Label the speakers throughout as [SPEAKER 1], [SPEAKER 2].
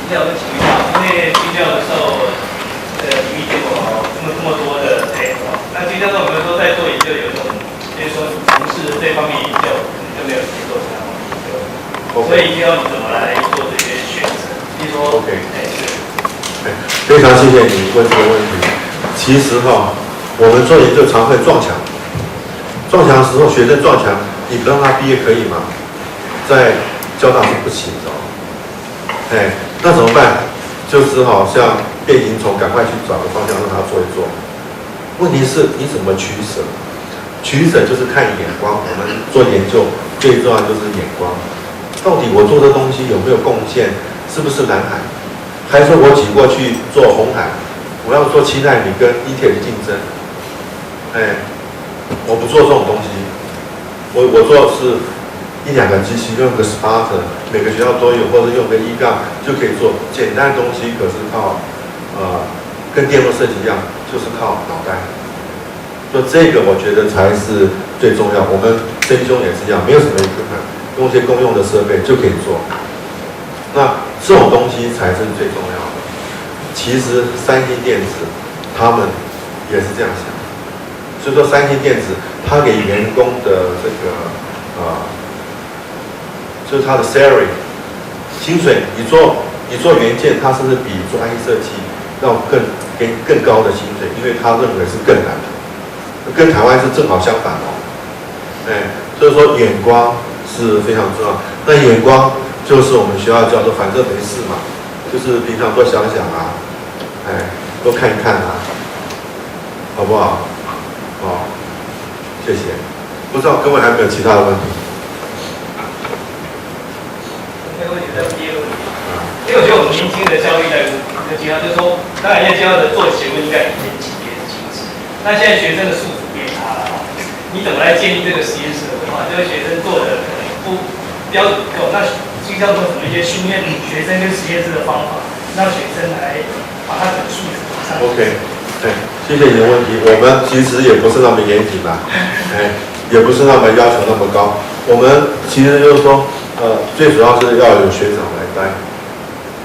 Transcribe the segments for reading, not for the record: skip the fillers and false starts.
[SPEAKER 1] 料跟情绪化，因为军料的时候，体育结果这么多的那军料的我们说在做研究，有一种就是说从事这方面研究，可能就没有去做这样的研究，所以就要你怎么来做这些选择，比如说
[SPEAKER 2] 非常谢谢你问这个问题。其实我们做研究常会撞墙，撞墙的时候学生撞墙，你不让他毕业可以吗？在交大是不行的。那怎么办？就只好像变形虫，赶快去找个方向让他做一做。问题是你怎么取舍？取舍就是看眼光。我们做研究最重要就是眼光，到底我做的东西有没有贡献？是不是蓝海？还是我挤过去做红海？我要做7奈米跟Intel的竞争？我不做这种东西，我做的是1、2个机器，用个 Spartan， 每个学校都有，或者用个1杠就可以做简单的东西。可是靠跟电路设计一样，就是靠脑袋。所以这个我觉得才是最重要。我们真凶也是一样，没有什么equipment，用一些公用的设备就可以做。那这种东西才是最重要的。其实三星电子他们也是这样想，所以说三星电子他给员工的这个就是他的 salary 薪水，你做元件，他甚至比做 IC 设计要给更高的薪水，因为他认为是更难的，跟台湾是正好相反所以说眼光是非常重要。那眼光就是我们学校叫做反正没事嘛，就是平常多想想多看一看好不好？谢谢。不知道各位还有没有其他的问题？
[SPEAKER 1] 没有问题，再问第二个问题。因为我觉得我们年轻的教育在就是说，当然要教的做学问应该以前级别的精致。那现在学生的素质变差了你怎么来建立这个实验室的文化？这个学生做的可能不标准不够，那学校做什么一些训练学生跟实验室的方法，让学生来把他的素质提上。
[SPEAKER 2] OK， 谢谢你的问题。我们其实也不是那么严谨也不是那么要求那么高。我们其实就是说，最主要是要有学长来带，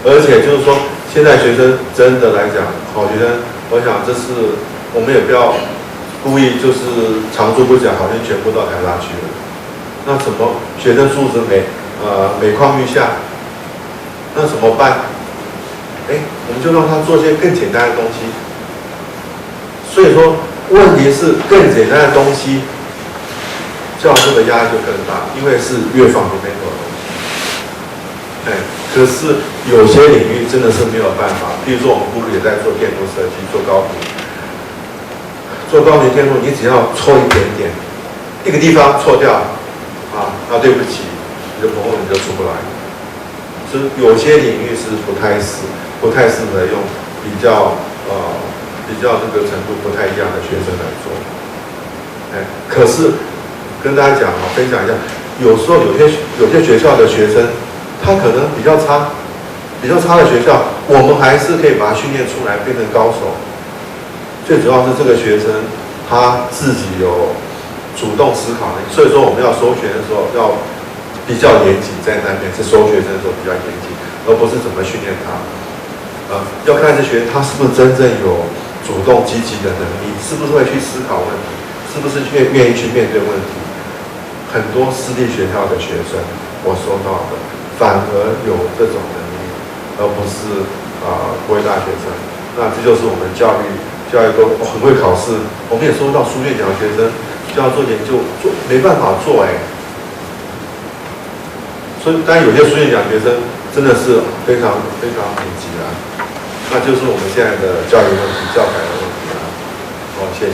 [SPEAKER 2] 而且就是说，现在学生真的来讲，好学生，我想这是我们也不要故意就是长处不讲，好像全部到台大去了。那怎么学生素质每况愈下？那怎么办？我们就让他做些更简单的东西。所以说，问题是更简单的东西，教授的压力就更大，因为是越放越没有的东西。可是有些领域真的是没有办法，比如说我们部也在做电路设计，做高频电路，你只要错一点点，一个地方错掉那对不起，你的朋友你就出不来。所以有些领域是不太适合用比较这个程度不太一样的学生来做。可是跟大家讲分享一下，有时候有些学校的学生，他可能比较差的学校，我们还是可以把他训练出来变成高手。最主要是这个学生他自己有主动思考能力，所以说我们要收学的时候要比较严谨，在那边是收学生的时候比较严谨，而不是怎么训练他。要看这学生他是不是真正有主动积极的能力，是不是会去思考问题，是不是愿意去面对问题。很多私立学校的学生，我收到的反而有这种能力，而不是国立大学生。那这就是我们教育都很会考试，我们也收到书院奖学生就要做研究，没办法做所以当然有些书院奖学生真的是非常非常顶级那就是我们现在的教育问题、教改的问题谢谢。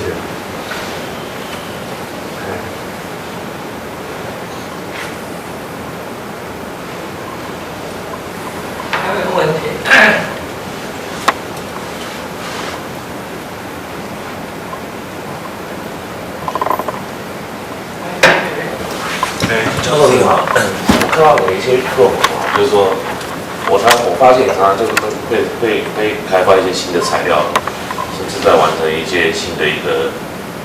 [SPEAKER 1] 还有一个问题，
[SPEAKER 3] 教授你好，我看到有一些论文就是说，我发现你常常就是会开发一些新的材料，甚至在完成一些新的一个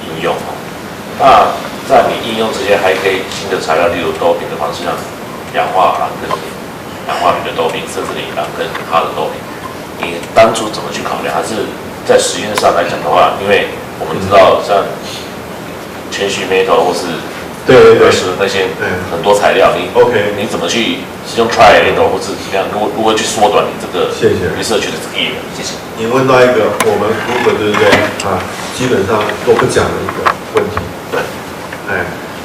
[SPEAKER 3] 应用那在你应用之间，还可以新的材料，例如doping的方式，像氧化铬氧化铝的doping，甚至磷钢跟它的doping，你当初怎么去考量？还是在实验上来讲的话，因为我们知道像全蓄 metal 或是
[SPEAKER 2] 对，
[SPEAKER 3] 那些很多材料，你怎么去使用 triadenol 或是怎么样？如何去缩短你这个research的这个 area？ 谢谢。
[SPEAKER 2] 你问到一个我们Google对不对啊？基本上都不讲的一个问题。对，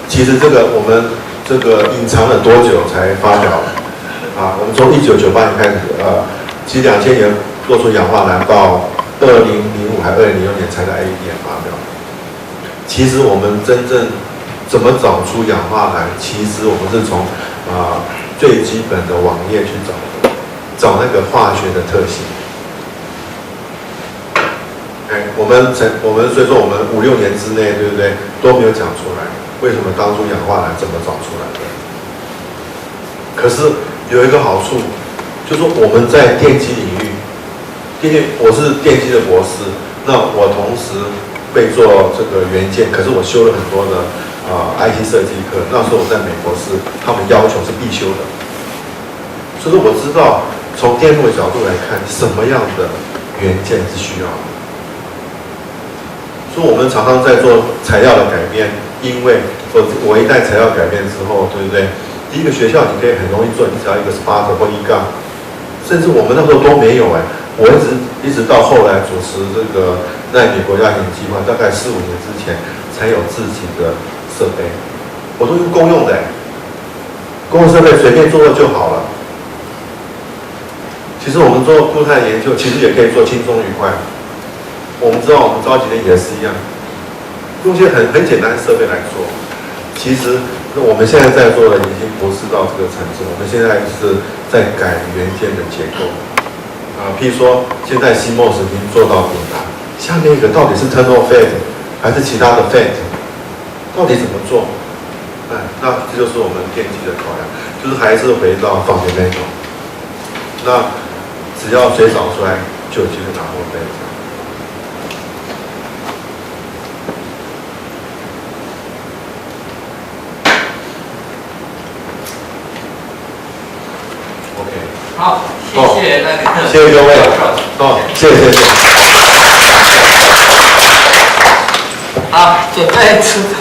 [SPEAKER 2] 其实这个我们这个隐藏了多久才发表？啊，我们从1998年开始，其实2000年做出氧化镧到2005还2006年才在 IEDM 发表。其实我们真正怎么找出氧化镧？其实我们是从最基本的网页去找那个化学的特性。我们所以说我们5、6年之内，对不对，都没有讲出来。为什么当初氧化镧怎么找出来的？可是有一个好处，就是说我们在电机领域，我是电机的博士，那我同时会做这个元件，可是我修了很多的IT 设计课。那时候我在美国是他们要求是必修的，所以说我知道从电路的角度来看，什么样的元件是需要的。所以我们常常在做材料的改变，因为我一旦材料改变之后，对不对？第一个学校你可以很容易做，你只要一个 spark 或一杠，甚至我们那时候都没有我一直到后来主持这个纳米国家研计划，大概4、5年之前才有自己的设备，我都用公用的公用设备随便做就好了。其实我们做固态研究，其实也可以做轻松愉快。我们知道我们召集的也是一样，用一些很简单的设备来做。其实我们现在在做的已经不是到这个层次，我们现在是在改元件的结构。譬如说现在 CMOS 已经做到顶了，下面一个到底是 tunnel FET 还是其他的 FET， 到底怎么做？那这就是我们电机的考量，就是还是回到fundamental。那只要水扫出来，就有机会拿获杯。
[SPEAKER 1] 好，谢谢那个，
[SPEAKER 2] 谢谢各位，谢谢。
[SPEAKER 1] 好，准备吃饭。